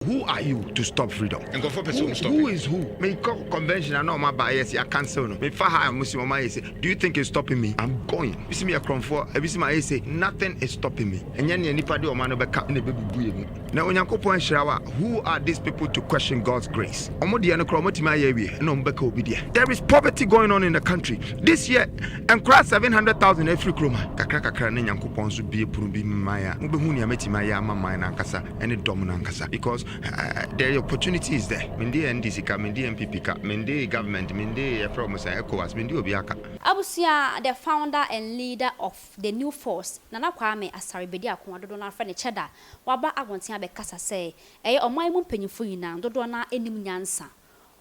Who are you to stop freedom? Who is who? Me convention, I know my bias, I cancel. Me faha Muslim, my say, do you think it's stopping me? I'm going. You see me a crumb for, every time I say, nothing is stopping me. And then anybody or man of a in the baby. Now, when you go point shower, who are these people to question God's grace? There is poverty going on in the country. This year, and cross 700,000 every kroma. Kakaka Nyankopon should be a Purubi Maya, Ubehunia Metimaya, Mama Nankasa, and a Dominankasa. Because the opportunity is there. Mende NDC ka, mende MPP ka, mende government, mende Promosa ECOWAS, mende Obiaka. Abusia, the founder and leader of the new force, Nana KWAME Asaribedi Akwa Dodona friend Cheddar. Waba agwantia be kasa say, omai mu mpanyimfo yina Dodona enim nyansa.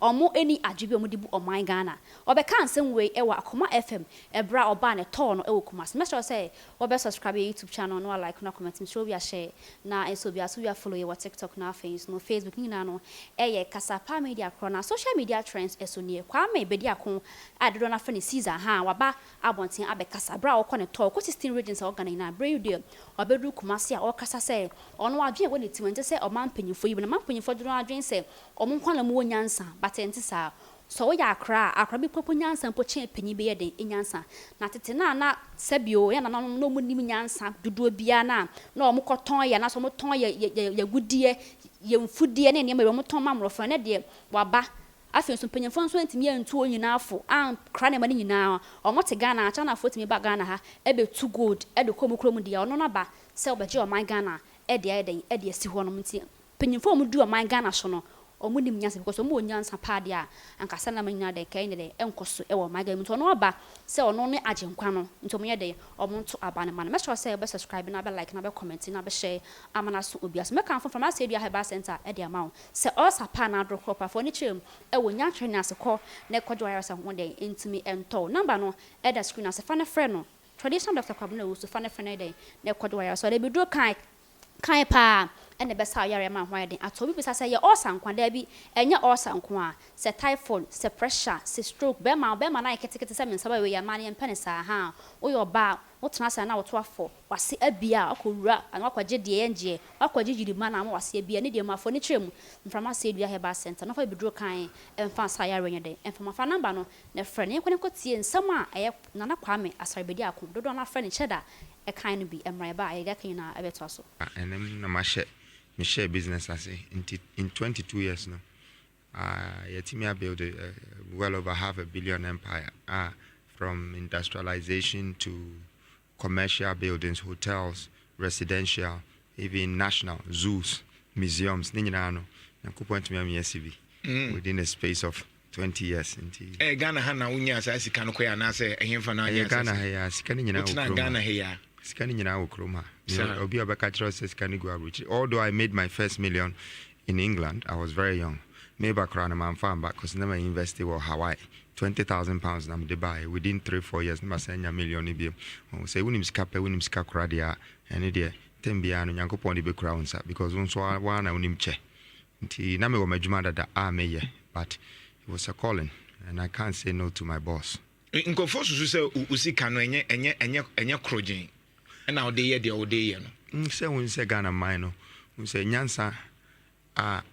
Omo eni adwebe omudibu omai Ghana. Obeka nsem we ewa Akoma FM ebra oba ne to no ewo Kumasi. Make sure say obe subscribe YouTube channel no like no comment show we share na enso bia so we follow your TikTok na Facebook nyina no eye kasapa media na social media trends eso nie KWAME bedi akon adodo na fane Caesar ha waba abonten abekasa bra okọ ne to ko 16 regions organ na brave deal obedu Kumasi a okasa say ono adwen we ne timante say oman panyimfo yi na man panyimfo do adwen say omo nkwana mu onyansa batenti sa so ya akra bi popo nyansa mpo chen panyi be yeden nyansa na tete na sabio ya na no mu nim nyansa dudu bia na omo koton ya na so mo ton ya gudie ya mfudie ne ne mo ton mamrofo ne de waba afi so panyimfo nso ntimi ya ntu onyina afo an kra ne ma nyina omo te Ghana acha na afo timi ba Ghana ha ebe too good e de komu kromu dia ono na ba se obeje o man Ghana e de esi ho no mti panyimfo mu du o man Ghana so no omunim nyansa because omo nyansa paade a ankasa na manyina de kai ne de enkoso e wo maga mto no ba se ono ne agenkwa no nto moye de omo nto abane man me sure say be subscribe na be like na be comment na be share amana so obias me kan from ase dua heba center e de amount se all sapa na adro crop for ni chem e wo nya twene asekọ na kwadwo ayasa ho de intimi ento number no e da screen ase fa na frɛ no traditional Dr. Kwabena wo so fa na frɛ na de na kwadwo ayasa de bi dro kan pa and the best how yare man why den atobi bisa say ye osankwa da bi enye osankwa se typhoid se pressure se stroke be ma na ketekete se mensa ba we ya man yen penisa ha wo yo ba wo tena sa na wo to afọ wase abia akowura an wakwaje de enje wakwaje jiri man na wase abia ne de ma afọ ne trem mframa se dua heba center no fa bidro kan emfa sa yare nye den emfa fa number no na frɛ ne kwene kotie nsɛm a eye Nana KWAME Asaribedi akon dodo na frɛ ne Cheddar e kan no bi emra ba eye kan na ebeto so enem na ma share business as in 22 years now. Yatimia built well over $500 million empire from industrialization to commercial buildings, hotels, residential, even national zoos, museums. Within a space of 20 years. Ghana hana unya sa sikano ko ya na se ehemfa na ya Ghana ya sikani nyina ukro. Ghana here. Sikani nyina ukroma. Obi obaka chiro se sikani go average. Although I made my first million in England, I was very young. Maybe akrana man farm back cuz never invested in Hawaii. 20,000 pounds na Dubai within 3-4 years na senya million ibi. Say unim ska kradia ene de tembia no Nyankopon de be kra unsa because unso wa na unim che. Nti na me wo madwuma dada meye but it was a calling and I can't say no to my boss. Nkofo susu se usika no enye krogen. Na ode ye de ode ye no. Say when say Ghana mine no. We say nyansa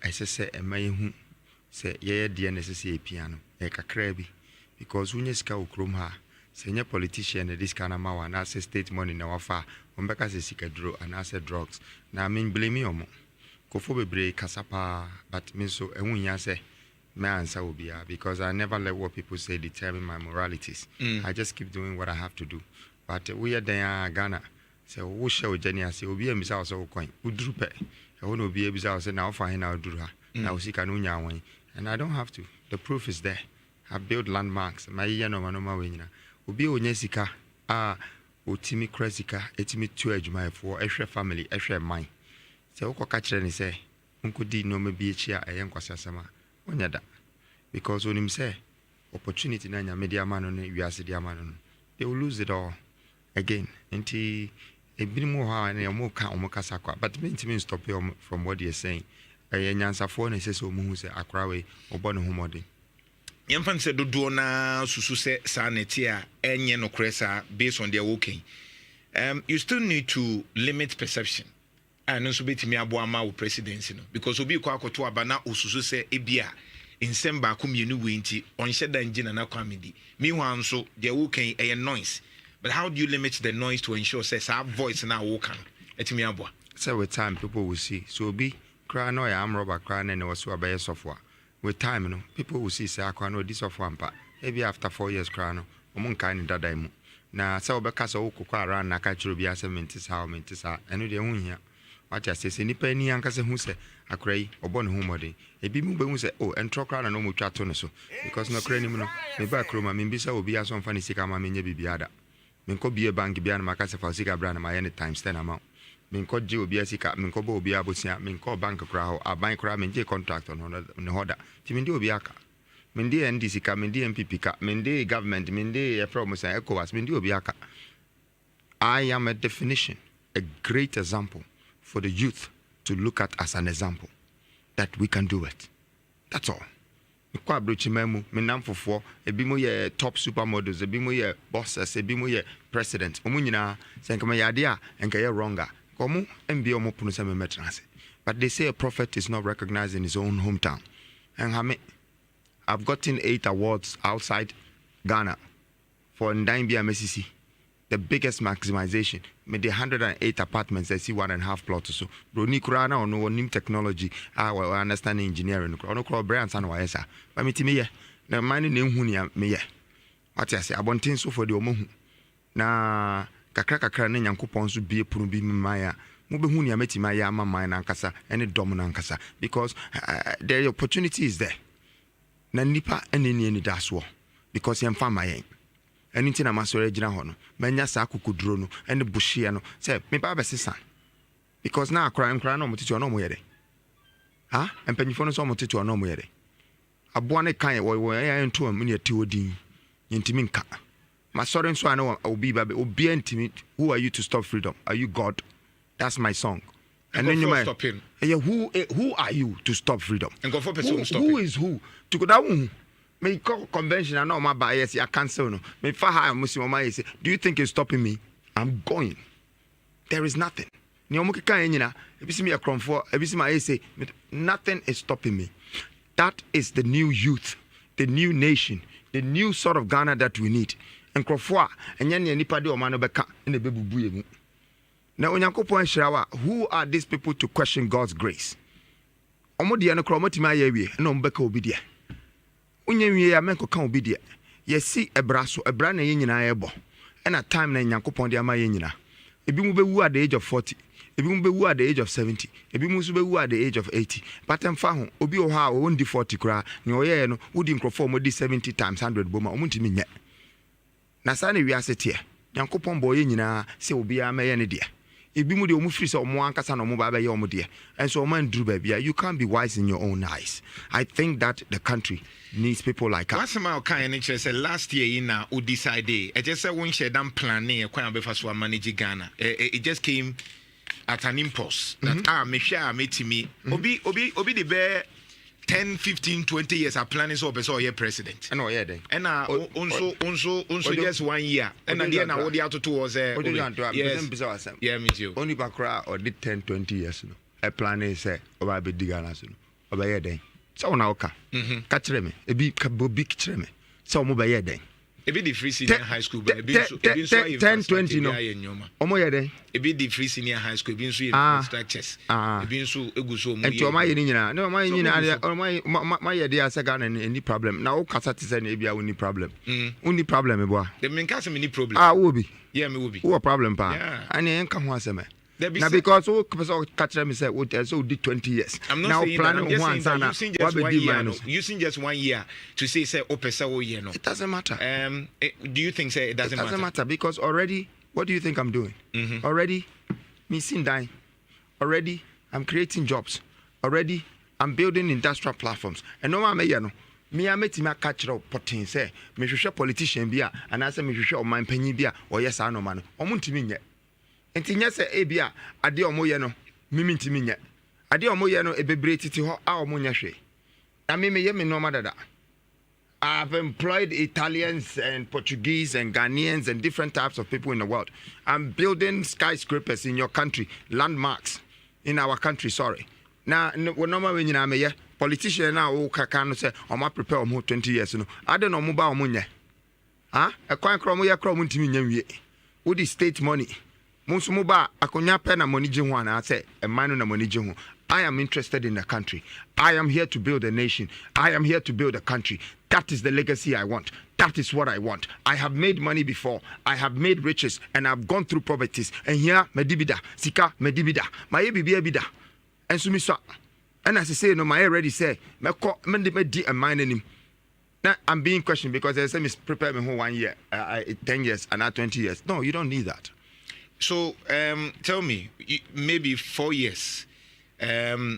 esese emayehu say ye de na esese piano e kakra bi because unye sika okrom ha say nye politician this kind of mawa na say state money na wafa ombeka say sika dro and say drugs na mean blame omo kofo bebre kasapa but me so ehun say my answer will be because I never let what people say determine my moralities. I just keep doing what I have to do. But we are there Ghana. So we show Jenny say obi emisa so coin. Udrupe. I want to be able say now for now udruha. Now see kanunya wan. And I don't have to. The proof is there. I built landmarks. My year no manoma wina. Obi onyesika otimi kresika etimi tu adwuma for ehwe family ehwe man. Say ukoka kire ni say unkodi no mebi echi a yenkwasasama. Onyada because when him say opportunity na nya media man no wiase dia man no they will lose it all again enti ebinimu ha na mo ka omokasa kwa but me ntimi stop you from what they are saying nyansafo na sese omu say akra we obo no homode yemfa nse dodo na susu se saneti a enye no kresa based on their working you still need to limit perception no so betimi aboa ma wo presidency no because obi kwa akoto aba na osusu se ebia nsem ba ko mienu we nti onhye da ngina na kwamedi meanwhile so the wo kan a noise but how do you limit the noise to ensure say our voice na wo kan etimi aboa so with time people will see so be cry no ya am rubber cry na was so by software with time no people will see say akwa no this software mpa maybe after 4 years cry no omun kan ni dada mu na say obeka so wo kokwa around na ka chiro bia say mentis ha eno de hu hia what you say nipa ni ankase hu se akra yi obo ne hu modern ebi mu be hu se oh entro kra na no mo twa to ne so because no kra ni mu no me ba kroma me bi sa obi aso mfa ne sika ma menye bibia da me nko bie bank bia na makase fa sika bra na ma ye ne times 10 amount me nko je obi asika me nko ba obi abosia me nko bank kra ho aban kra me nje contract on ne hoda ti me ndi obi aka me ndi NDC ka me ndi MPP ka me ndi government me ndi e from say ECOWAS me ndi obi aka I am a definition a great example for the youth to look at as an example that we can do it. That's all. Kwa brochi memu menam fofo ebi mo ye top supermodels ebi mo ye bosses ebi mo ye president omu nyina senka me yade a enka ye wronga komu mbi omo punu se me metrase but they say a prophet is not recognized in his own hometown and I've gotten 8 awards outside Ghana for Ndine Bia Mesisi. The biggest maximization. Me the 108 apartments I see 1.5 plots or so. Bro ni kura na ono nim technology. I understand engineering. Ono kura brands and wayesa. But me ti me ye. Na mani ne hu ni me ye. What I say abontin so for the omo hu. Na kakra ne Nyankopon so bie punu bi maya. Mo be hu ni ameti maya ama man na nkasa ene dom na nkasa because the opportunity is there. Na nipa ene ni daso because yem fa mayen. Anything I'm sorry, Jina Hono, Manya Saku Drono, and the Bushiano, say, me Baba Sissan. Because now crying no moticho no moyede. Ah, and Pennyphone so moticho no moyede. A buone kind or I am to a mini 2D intiminka. My sorry, so I know I'll be baby, will be intimate. Who are you to stop freedom? Are you God? That's my song. And then you might stop him. Who are you to stop freedom? And go for person who is who? To go down. Me call convention and all my bias, I cancel no. Me faha Muslim say, do you think it's stopping me? I'm going. There is nothing. Ni omuke kan nyina, ebisi me akromfo, ebisi ma say, nothing is stopping me. That is the new youth, the new nation, the new sort of Ghana that we need. Nkrofo a enye ne nipa de o ma no beka na bebubu emu. Na Onyankopon hirawa, who are these people to question God's grace? Omo de no kromotima ayewie na ombeka obi de. Unye ya menko kan obi de yesi ebra so ebra na ye nyina ebo na time na Nyankopon de ama ye nyina ebi mu bewu at the age of 40 ebi mu bewu at the age of 70 ebi mu so bewu at the age of 80 patem fa ho obi o ha o ndi 40 kra ne oye no wudi nkrofo mo di 70 times 100 boma o muntimi nye na sa na wi asete Nyankopon bo ye nyina se obi ama ye ne de ebi mu de o mu firi se o mo ankasa na o mo ba ye o mo de and so o man dru ba bia you can't be wise in your own eyes. I think that the country needs people like us. What's my kind of say last year in who decided I just said one share down planning a quite before manage Ghana. It just came at an impulse that me share me obi the bear 10, 15, 20 years are planning so be your president. I know then. And also just 1 year. And at the end what the out to was yeah, me too. Only bakra or did 10, 20 years no. A plan is say oba be digana so. Oba ye den. So na oka. Ka kire me. Ebi ka bobi kire me. So mo be ye den. Ebi the free senior high school but ebi so 10 20 no. Omo ye den. Ebi the free senior high school ebi so infrastructures. Ebi so egu so mo. Enti omo ye ni nyina. No omo ye nyina omo ma ye dey asega na any problem. Na o kasa te say na ebi a woni problem. Woni problem e boa. The men kasa me ni problem. Wo bi. Yeah me wo bi. Wo problem pa. Ani enka ho asema. Now because who catch me say so did 20 years. I'm not now saying planning that. one sana. Using just 1 year to say oh year no. It doesn't matter. Do you think say it doesn't matter? It doesn't matter because already what do you think I'm doing? Already me sin dying. Already I'm creating jobs. Already I'm building industrial platforms. And no man no. Me a meti ma catch up potin say me hwehwe politician bia and I say me hwehwe oman panyin bia o yes no man. Omuntimi nye. Enti nya se ebia ade omoye no mimi ntimi nya ade omoye no ebebre titi ho a omonya hwe na me ye me normal dada. I've employed Italians and Portuguese and Ghanaians and different types of people in the world. I'm building skyscrapers in your country, landmarks. in our country, sorry. Now, normal when you are politician now who can say, I'm not prepared for 20 years. No, I don't know about money. Ah, a coin cromoya cromunti, with the state money. Musumuba, Akonya Pena Money Jihwan, I say, a man on a money Jihwan. I am interested in the country. I am here to build a nation. I am here to build a country. That is the legacy I want. That is what I want. I have made money before. I have made riches and I've gone through poverties. And here, medibida, sika, medibida, my ebida. And so, Mister, and as I say, no, my already say, me di a mine him. Now I'm being questioned because they say, Miss, prepare me for 1 year, 10 years, and not 20 years. No, you don't need that. So, tell me, maybe 4 years. They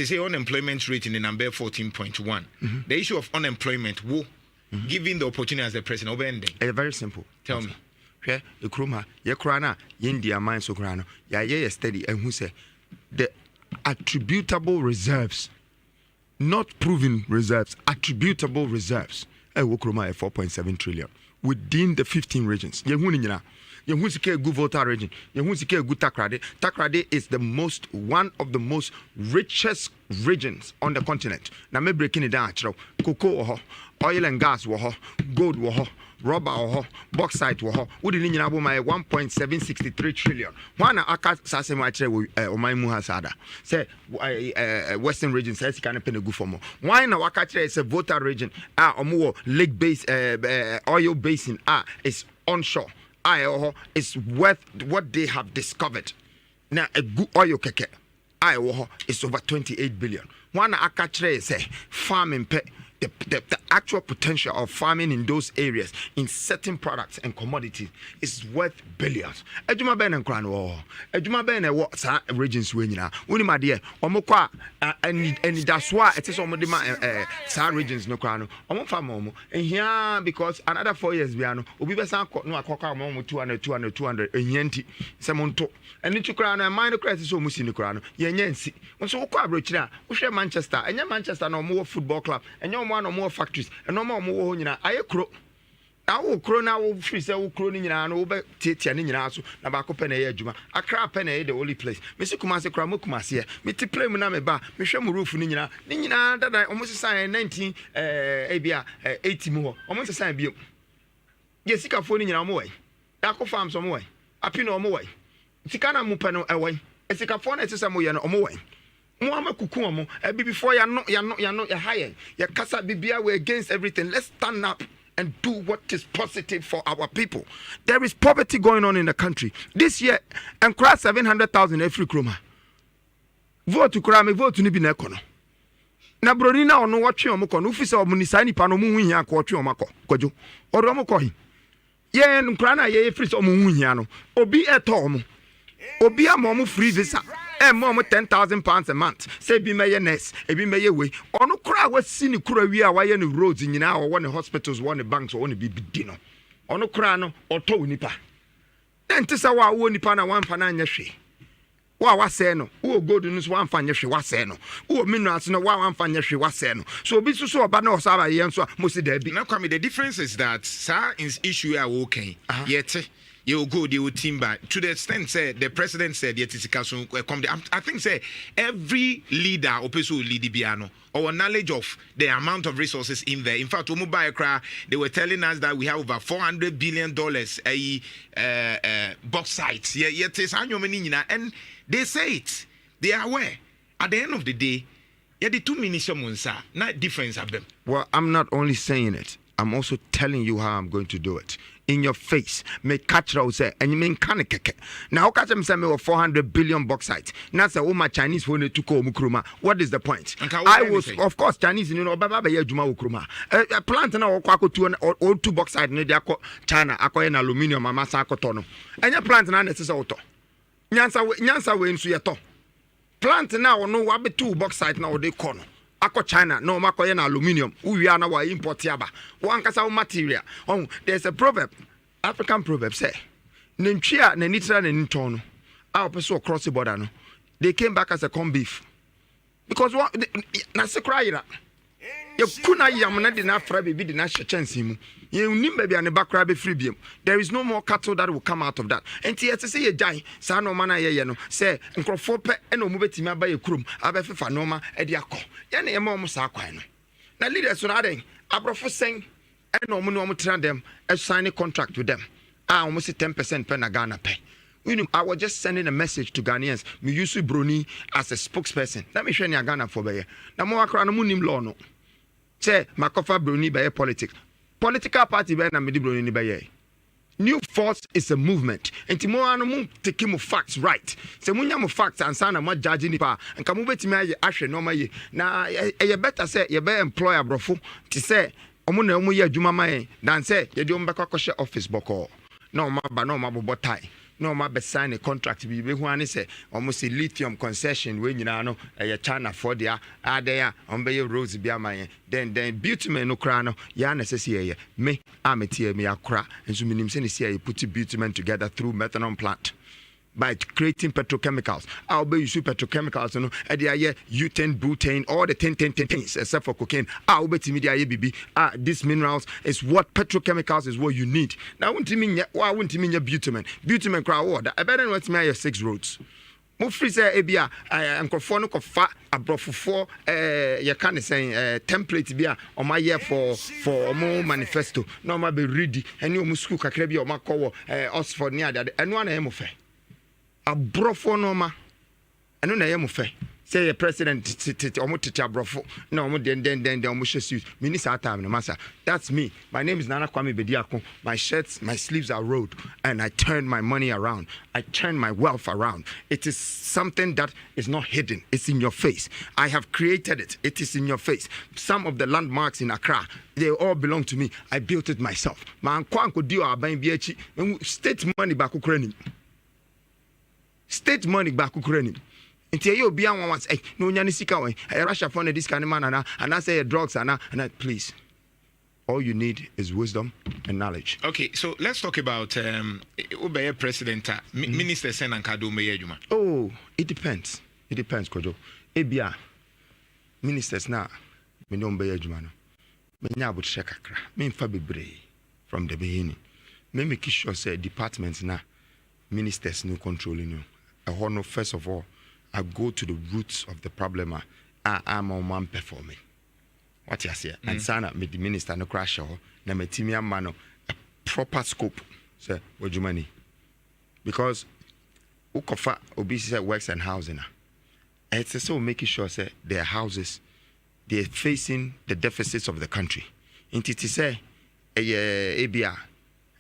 say unemployment rate in the number 14.1. The issue of unemployment, giving the opportunity as the president, very simple. Tell me. Okay, the kruma, ye krana, India mine so grano, ye steady, and who say the attributable reserves, not proven reserves, attributable reserves. Wokroma 4.7 trillion within the 15 regions. Ye hunina. Good voter region. Good Takrade. Takrade is one of the most richest regions on the continent. Now me breaking it down. Cocoa, oil and gas, gold, rubber, bauxite, would in my 1.763 trillion. One aka sase mache my muhasada. Say western region says can pay good for more. Why na waka is a voter region? Lake base oil basin is onshore. Is worth what they have discovered. Now a good oil keke is over 28 billion. One akatre say farming the actual potential of farming in those areas in certain products and commodities is worth billions. Ejuma ben and kran ejuma ben e what regions we nyina. Woni ma de omokwa and that's why it is omodima regions no kran omo farm omo ehia because another 4 years bia no obi be san no akoka omo 200 ehianti semonto eni tukra no mine crisis so musi ni kran no ye nyansi nso wokọ abrochira wo hwe Manchester enya Manchester no omo football club enya one or more factories and no more nyina aye kro awo kro na wo free say wo kro ni nyina no wo be tiatia ni nyina so na ba ko pe na ye adwuma Accra pe na ye the only place me se Kumasi kra mo Kumasi e me ti play mu na me ba me hwe mu roof ni nyina dada almost sign 19 ebia 80 mu ho almost sign bi ye sika fo ni nyina mo wai ya ko farm so mo wai api no mo wai sika na mu pe no e wai sika fo na sisa mo ye no mo wai Muhammad Kukumo, before you're higher. Your Kasa Bibia, we're against everything. Let's stand up and do what is positive for our people. There is poverty going on in the country. This year, and cross 700,000 every kroma. Vote to Krame, vote to Nibinekono. Na Brorina or no watching Omoko, Ufisa or Munisani Panomuia, Quatio Mako, Kojo, or Romokoi. Ye and Krana, ye free Omuniano, Obi at home. Obi a momu free visa. Mom 10,000 pounds a month. Say be mayonnaise, be may way. Or no crowd was seen kura we are why any roads in our one hospitals, one banks, or only be dinner. Or no crano or to nipa. Then Tessawa won nipana 1 pananya she. Wa was seno, who go to news 1 fanya she was seno. Who minerals no 1 fanya she was seno. So be so about no Saba Yanso, Musi Debbie. Now, come the difference is that, sir, is issue are okay. Yet. You go, they will timber to the extent said the president said yet is come. I think say every leader or person lead the piano or knowledge of the amount of resources in there. In fact, they were telling us that we have over $400 billion bauxite. Yet is and they say it. They are aware. At the end of the day, the 2 ministers not difference of them. Well, I'm not only saying it. I'm also telling you how I'm going to do it. In your face, make catch say, and you mean keke. Now, catch them say me 400 billion bauxite. Now, say, oh, my Chinese phone to call Mukruma. What is the point? I was, of course, Chinese, you know, Baba Juma Ukruma. A plant now, Kwaku or 2 bauxite, no, China, Akoyan aluminium, Masako tono. And your plant now, it's auto. Nyansa way into your top. Plant now, no, what be 2 bauxite now, they corner. Ako China, no makoyen aluminium. We are now import yaba. One kasa material. Oh, there's a proverb, African proverb say, Nenchia, Nenitra, Nentono. Our person across the border. No, they came back as a corned beef because what? Nasa cry. You couldn't yamana did not frabi be the national chance him. You nimbe be an backra free beam. There is no more cattle that will come out of that. And tia to say a jai, sa no mana ye no, say, and crofope and no mubeti by a crum, abefa noma, ediaco. Yan a mom saquino. Now leaders on adding, Abrofo saying, and no more turn them, and sign a contract with them. I almost 10% Ghana pay. I was just sending a message to Ghanaians. Me use Bruni as a spokesperson. Let me show you Ghana for Bayer. Now, more across munim law no. Say, Makofa Bruni Bayer politics. Political party Bayer na Midi Bruni Bayer. New force is a movement. And tomorrow no take him facts right. Say munya mo facts and sana mo judging pa. And kamu beti me ashe no ma ye. Na you better say you better employ abrofo to say omo na omo ye adwuma ma than say you do mbekwa koshe office boko. No ma ba no ma bobo tie. No ma be sign a contract be hu ani say almost a lithium concession we nyina no China for dia there on be roads bia man then bitumen no kra no ya na sese me ametie me akra enso minim se ne see put bitumen together through methanol plant by creating petrochemicals. I'll be using petrochemicals, you know, and they butane, butane, all the 10 things except for cocaine. I'll be to media BB. These minerals is what petrochemicals is what you need. Now, I wouldn't mean why wouldn't mean your bitumen? Bitumen crowd water. I better not me 6 roads. Mo free say ebia enkrofo no fa abrofo you can say template bia o ma year for mo manifesto. No ma be ready. Any o school kakra bia o ma call Oxford near that. Eno na em fe. Abrofo no ma eno na yemu fe say the president omo tete abrofo na omo den omo hye minister time no massa. That's me. My name is Nana Kwame Bediako. My shirts, my sleeves are rolled and I turn my money around. I turn my wealth around. It is something that is not hidden. It's in your face. I have created it. It is in your face. Some of the landmarks in Accra, they all belong to me. I built it myself. Man kwanko dio aban bi state money back Ukraine. State money back Ukraine. Until you be on once, no Yanisika way. Russia found this kind of man and I say drugs and please. All you need is wisdom and knowledge. Okay, so let's talk about Ubeye President Minister Sen and Kado Meyejuma. Oh, it depends. It depends, Kojo. Ebia ministers na me no Meyejuma no. Me nya but shekakra. Me mfa bebre from the beginning. Me make sure say departments na ministers no controlling you. First of all, I go to the roots of the problem. I'm on one performing. What you say? And sana me the minister no crash or na me timia mano a proper scope. Say what you money? Because ukofa obisi works and housing. It's so making sure say their houses they're facing the deficits of the country. Inti say ABR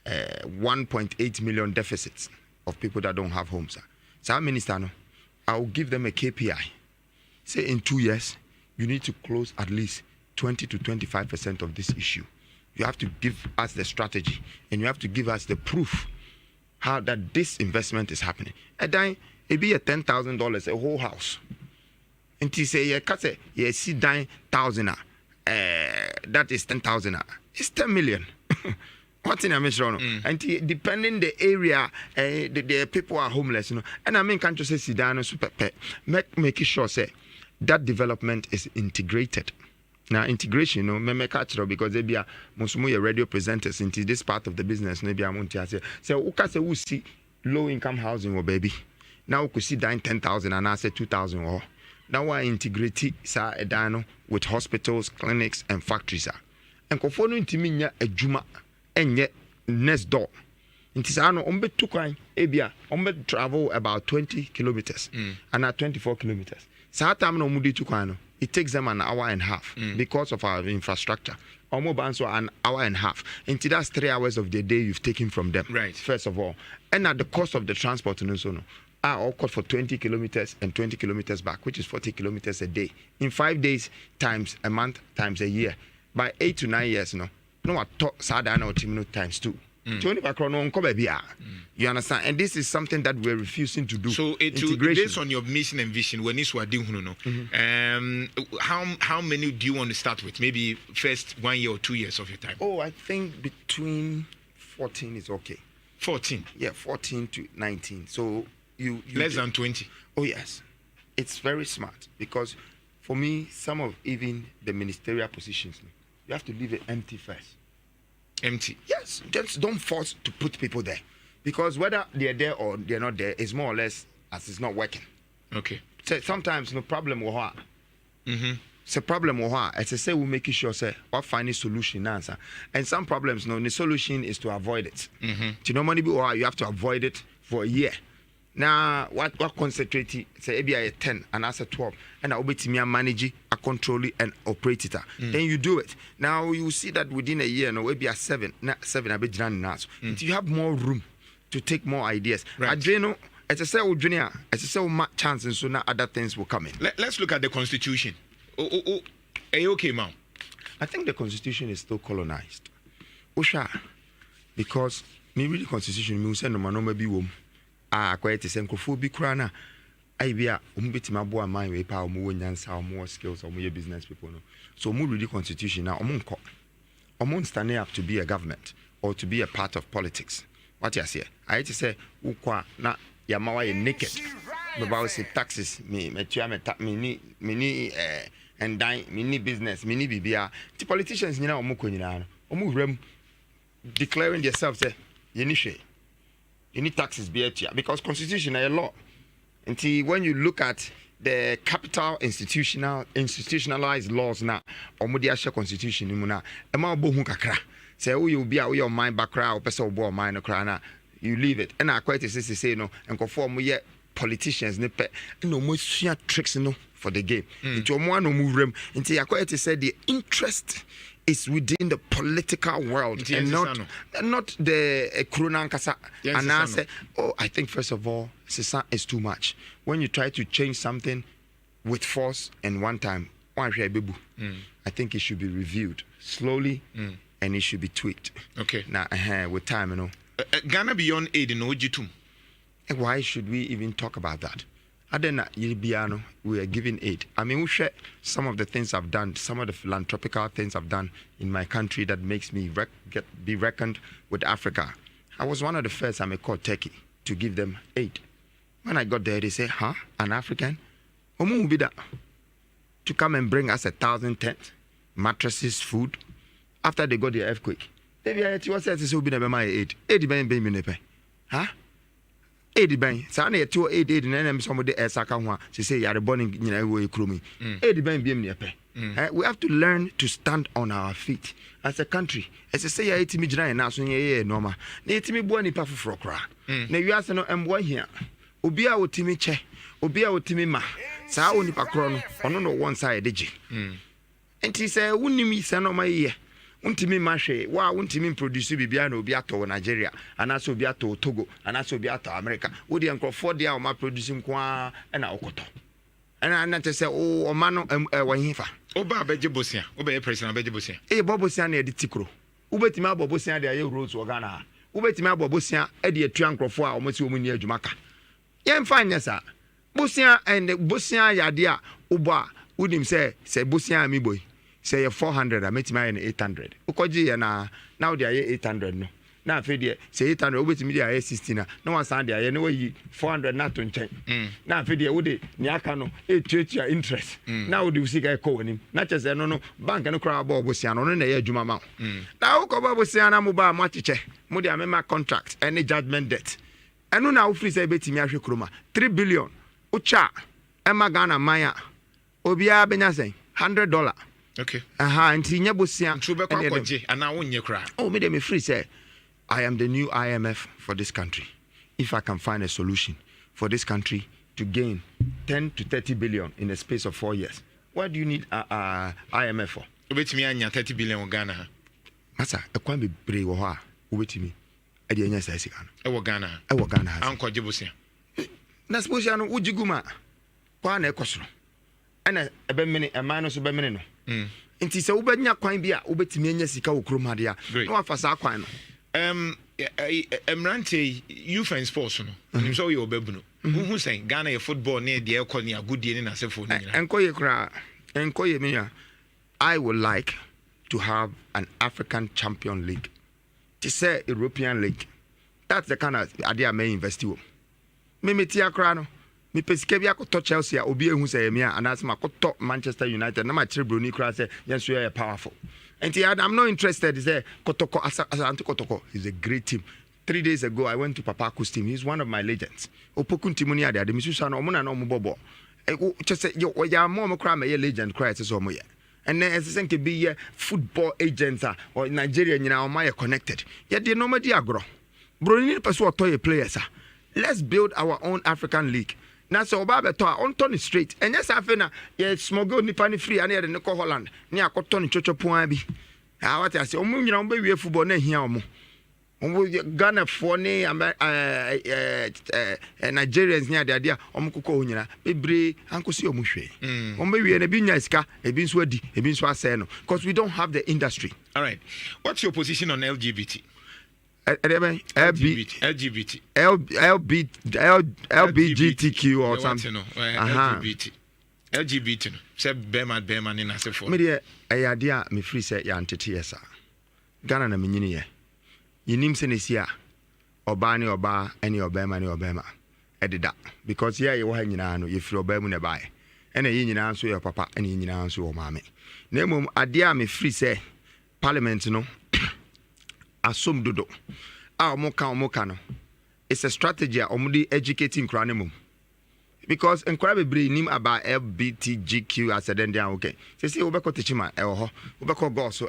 1.8 million deficits of people that don't have homes. So our minister, no, I'll give them a KPI. Say in 2 years, you need to close at least 20 to 25% of this issue. You have to give us the strategy and you have to give us the proof how that this investment is happening. And then it be a $10,000 a whole house. And he say, yeah, see, 9,000. That is 10,000. It's 10 million. What's in a mission? And depending the area, the people are homeless, you know. And I mean, can't you say Sidano super pet? Make sure say that development is integrated. Now integration, you know, me catch because they be a musumu radio presenters into this part of the business. Maybe I'm going to say, we see low income housing or baby. Now we could see down 10,000 and I say 2,000 or now I integrate sa edano with hospitals, clinics, and factories. And conforming to me a juma. And yet next door. It is on two kind ebia on travel about 20 kilometers and at 24 kilometers. So time no mudi tukano. It takes them an hour and a half because of our infrastructure. Almost an hour and a half. Into that's 3 hours of the day you've taken from them. Right. First of all. And at the cost of the transport and so on. All cost for 20 kilometers and 20 kilometers back, which is 40 kilometers a day. In 5 days times a month times a year. By 8 to 9 years, no. No, I talk sada no times 2. You understand? And this is something that we're refusing to do. So based on your mission and vision, when it's how many do you want to start with? Maybe first 1 year or 2 years of your time? Oh, I think between 14 is okay. 14? Yeah, 14 to 19. So you less than 20? Oh, yes. It's very smart because for me, some of even the ministerial positions, you have to leave it empty first. empty. Yes, just don't force to put people there, because whether they're there or they're not there is more or less as it's not working. Okay. So sometimes no problem with her. Mm-hmm. It's a problem with her. As I say, we make sure say what find a solution answer. And some problems, no, the solution is to avoid it. Mm-hmm. To normally be you have to avoid it for a year. Now, what concentrate say maybe a 10 and as a 12, and I'll be to me manage, a control it and operate it. Then you do it. Now you see that within a year, no, maybe a 7, a bit now. You have more room to take more ideas. Right. Adreno, as I say, junior, as I say, chance and so now other things will come in. Let's look at the constitution. Are you okay, ma'am? I think the constitution is still colonized. Osha, because me really constitution me say no man no be wom. Quite is encophobia crana. I be a umbiti boy mind we power more nyansa more skills or more business people. No. So more really constitution now among standing up to be a government or to be a part of politics. What you say? I say ukwa na yamawa naked. About say taxes me ni and dine mini business, mini bibia. The politicians, you know, rem declaring themselves, you need taxes be at you because constitution is a law. Until when you look at the capital institutionalized laws now, or Mudiasha constitution, Muna, a more bohun kakra. Say, oh, you'll be out your mind back crowd, or person or mind or crana, you leave it. And I quite say no, and conform yet politicians, no more tricks, no. For the game. Into one no move room. Into Yakwete said the interest is within the political world and not the Kronan Kasa. And I said, I think first of all, Sisa is too much. When you try to change something with force and one time, I think it should be reviewed slowly and it should be tweaked. Okay. Now with time, you know. Ghana beyond aid in Ojitum. Why should we even talk about that? We are giving aid. I mean, we share some of the things I've done, some of the philanthropical things I've done in my country that makes me be reckoned with Africa. I was one of the first I called Turkey to give them aid. When I got there, they say, huh? An African? To come and bring us 1,000 tents, mattresses, food. After they got the earthquake. Huh? 80 bang sana 288 na somebody esaka ho say say yare born nyina we kromi 80 bang biem ne pe we have to learn to stand on our feet as a country as say ya etimi gina na so ye normal na etimi bo nipa foforo kra na wiase no embo hia obi a otimi che obi a otimi ma saa onipa kro no ono no one side deje enti say wunimi se no ma ye untimi mahwe wa untimi produce bibia na obi ato Nigeria anaso obi ato Togo anaso obi ato America wo de enkrofo de a o ma produce nko na okoto na te say o ma no wahifa oba abeje bosia oba ye president abeje bosia bobosia na de tikro ubetimi abobosia de aye roads wo Ghana ubetimi abobosia e de atua nkrofo a o mati o mu ni adwumaka ye mfa nyesa bosia and bosia yade a uba udim say bosia mi boy say 400 I met my 800 ukoji ya now they are 800 no na afi de say 800 obetimi de are 16 na one stand there na we 400 na to nchen na afi de wo de ni aka no etuatua interest na wo de usika ko wanim na chese no bank no kra ba obosia no na ye adwuma ma na wo ko ba obosia na mo ba mo acheche mo de amema contract any judgment debt eno na wo free say betimi ahwe kroma 3 billion ucha ema Ghana maya obia benya sen $100. Okay. Anti nyabosia. Oh, me free say I am the new IMF for this country. If I can find a solution for this country to gain 10 to 30 billion in a space of 4 years, what do you need IMF for? Ubetimi anya 30 billion Ghana. Masa, ekwan be brave wo ha. Ubetimi. E de anya sai sika no. E wo Ghana. E wo Ghana. Anko jibosia. Na sposia no ujiguma. Kwa na ekosoro. Ana ebe mini e man no so be mini no. Inti se ubenya kwan bia ubetimi anya sika wo krom hade a no afasa kwan no emrante youth and sports no nim so ye obabu no hu sen Ghana ye football na de ekọ ne agodie ne na sefo ni nyina enkoye kra enkoye me I would like to have an African Champion League to say European League. That's the kind of idea I may invest in. Me metia kra no me pesike bia ko to Chelsea obi ehu say me anasema ko to Manchester United na ma chire broni kra say yenso ye powerful And I'm not interested. He said, Kotoko, Asante Kotoko is a great team. 3 days ago, I went to Papaku's team. He's one of my legends. Opokun Timuni Ada, the Misusan, Omuna no Mubobo. Just say, yo, ya more crime, a legend cries as Omoya. And then as I think be football agents or Nigerian, you know, my connected. Yet the normal diagro. Bro, you need to pursue toy players. Let's build our own African league. Now, so Baba to on Tony Street. And yes, I feel yeah, smuggle Nipani free and near the Nico Holland. Near Cotton Chocho Poabi. I what I say, you know, baby, football here. Ghana for Nigerians near the idea Omukuko Hunya, Bebre, Uncle Sio Mushe. Maybe a binyaska, a bin swadi, a bin swaseno, because we don't have the industry. All right. What's your position on LGBT? LGBTQ or something. LGBT. Say Beman in as a form. Media, a idea me free say Yantetiasa. Ghana na Mininia. Yinim Senesia, Obani Oba, any Obama, Edida. Because here you are hanging on if you're Bermuda by. And a union answer your papa, and a union answer your mammy. Name idea me free say Parliament, no. Assume dodo. Mokano. It's a strategy of educating cranimum. Because incredibly nim about LBTGQ as a then down okay. Say Obeko Tichima, Obeko Gosso,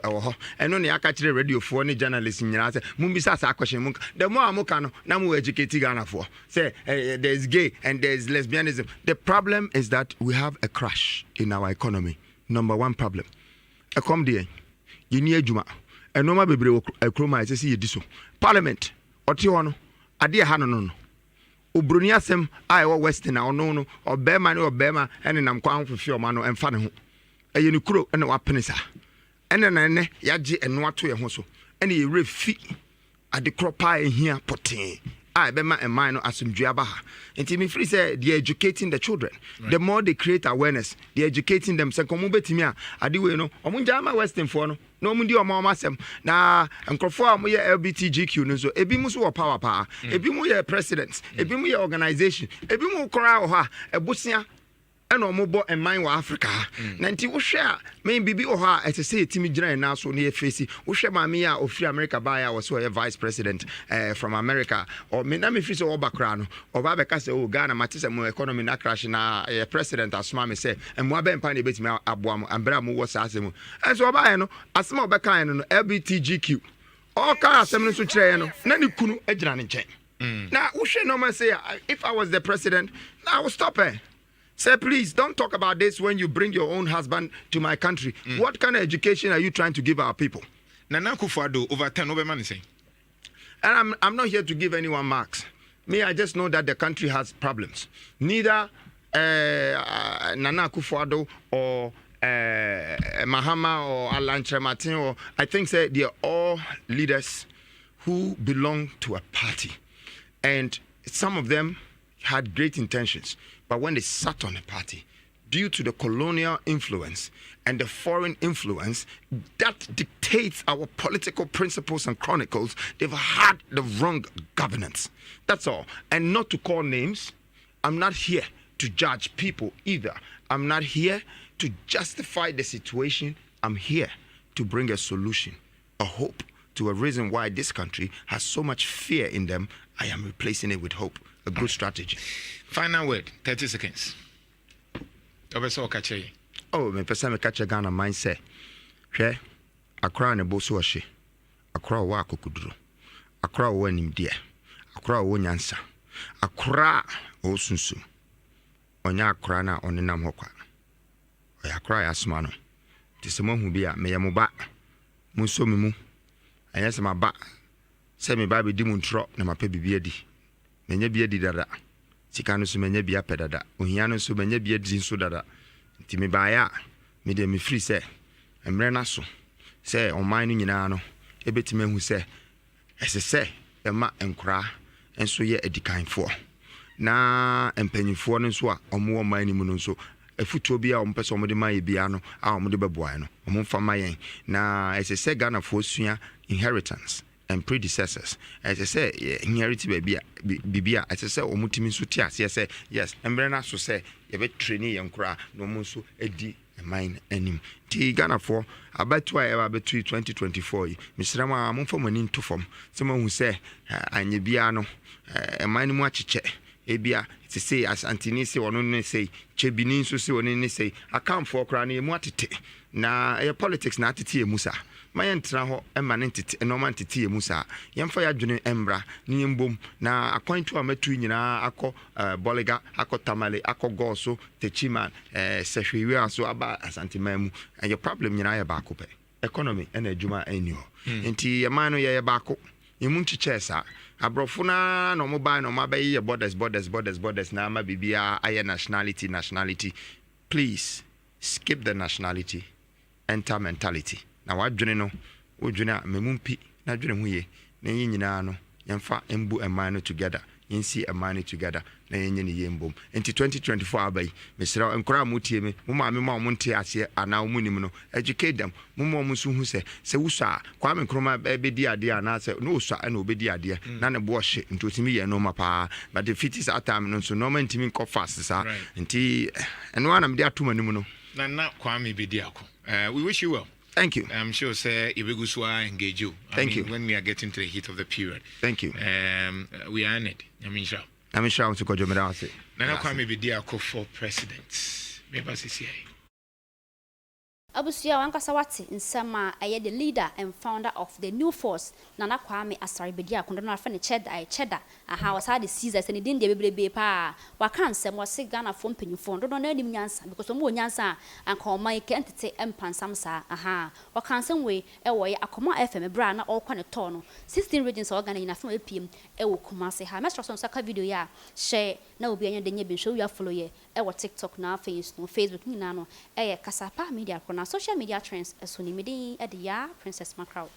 and only I catch the radio for any journalist in Yanasa, Mumbisa question. The more Mokano, Namu educating Ghana for. Say there's gay and there's lesbianism. The problem is that we have a crash in our economy. Number one problem. A come there. You need Juma. And no matter a chroma is a see diso. Parliament, Otiono, Adia Hanon. Ubruniasem, I or Western or no, or Beman or Bema, and then I'm quite for your mano and Fanahu. A unicro and a wapenisa. And then Yaji and what to your hoso. And he refi at the crop pie in here, potting. I Bema and mine as some Jabaha. And Timmy Free said, they're educating the children. Right. The more they create awareness, they're educating them. Sankomubetimia, I do know, Omunjama Western for no mundi or mama sem na nkrofo am ye LBTGQ no so ebi mu so power pa ebi mu ye presidents ebi mu ye organization ebi mu kora ho a ebusia ena omobo enman wa Africa na nti wo hwe a me bibi ho a etese etimi gina na so na ye face wo hwe ma me a ofri America ba ya wo so ye vice president from America or me na me fi so obakra no oba be ka se o Ghana matise mo economy na crash na president asma me say emo aba mpa na betimi aboam ambra mo wo sa asemu enso oba ye no asma obeka no LBTGQ all ka asem no so kire ye no na ni kunu agina ne nchen na wo hwe no ma say if I was the president I would stop her. Say, please, don't talk about this when you bring your own husband to my country. What kind of education are you trying to give our people? Nana Kufuado, over 10 over money saying. And I'm not here to give anyone marks. Me, I just know that the country has problems. Neither Nana Kufuado or Mahama or Alan Martin, or I think say they are all leaders who belong to a party. And some of them had great intentions. But when they sat on a party, due to the colonial influence and the foreign influence that dictates our political principles and chronicles, they've had the wrong governance. That's all. And not to call names, I'm not here to judge people either. I'm not here to justify the situation. I'm here to bring a solution, a hope to a reason why this country has so much fear in them. I am replacing it with hope. A good strategy. Final word, 30 seconds. Oh, me pesa me catch Ghana mindset. Hwe akra ne boso ohye. Akra wa akokuduro. Akra wa nimdia. Akra wa nyansa. Akra o sunsu. Onya akra na onenam hokwa. Oya akra ya sma no. Tisemo hu bia me yemoba. Munso me mu. Anyese maba. Se me ba be di muntro na mape bibia di. Menye bia di dada. Sika no so menye bia pedada. Ohia no so menye bia di so dada. Nti me ba ya me de me free se emre na so se oman no nyina no ebetime hu se esese ema enkura enso ye edikanfo na empanyifo no so a omo oman ni mu no so afutuo bia ompese omode maye bia no a omode beboa no omfa mayen na esese Ghana fo sua inheritance and predecessors as I say inherit bibia as I say omutimi so ti ase say yes embre na so say ye be train ye nkura no mo so edi mine anim ti Ghana for abatu a eba betu 2024 yi misrama mo fo mani to fam se ma hu se anye bia no mine mu acheche ebia te say asantini se wono ne say chebini nso se wono ne say akamfo kra na emu atete na politics na atete emusa ma yentra ho ema ne tete no man tete emusa yemfa ya dwene embra ne mbom na akwantu amatu nyina akọ boliga akọ tamale akọ goso techiman sehwewi aso aba asantimamu your problem nyina ya ba kope economy na adwuma ani ho enti yemano ye ba ko yemu nchichesa abrofo na no mobile no mabayi borders na ma bibia aye nationality please skip the nationality enter mentality na wadwene no wodwene a memumpi na dwene hu ye na nyina no yemfa embu emano together yinsi emano together na yenye ne yembom enti 2024 abai mesra enkora mutie me mo ma me ma mo nte ase ana mo nim no educate them mo mo so hu se wusa kwame nkroma bedi ade ana se no usa na obedi ade na ne bo hye ntotimi ye no mapa but the fit is atam no so no man timi nko fast sa enti eno ana me de atoma nim no na kwame bedi ako we wish you well. Thank you. I'm sure, sir, Ibeguswa engage you. Thank you. When we are getting to the heat of the period. Thank you. We are in it. Sure. Sure to go to Medase. Nana Kwame Bediako for president. Maybe CCI. Abusia wankasawati nsema the leader and founder of the new force Nana Kwame Asaribedia kundona afane Cheddar aha wasade Caesar se ne din de bebrebe pa waka nsem wase Ghana fo mpanyufo ndo na nim nyansa because omo nyansa anka oman ke entete empansam sa aha waka nsem we ewo ye akoma FM bra na okwa ne to no 16 regions organ nyina fam epiem ewo Kumasi ha mestra so saka video ya share na obi anya de nya bi show ya follow ye ewo TikTok na Facebook nyina no kasapa media na social media trends esoni medi edia Princess Macrow.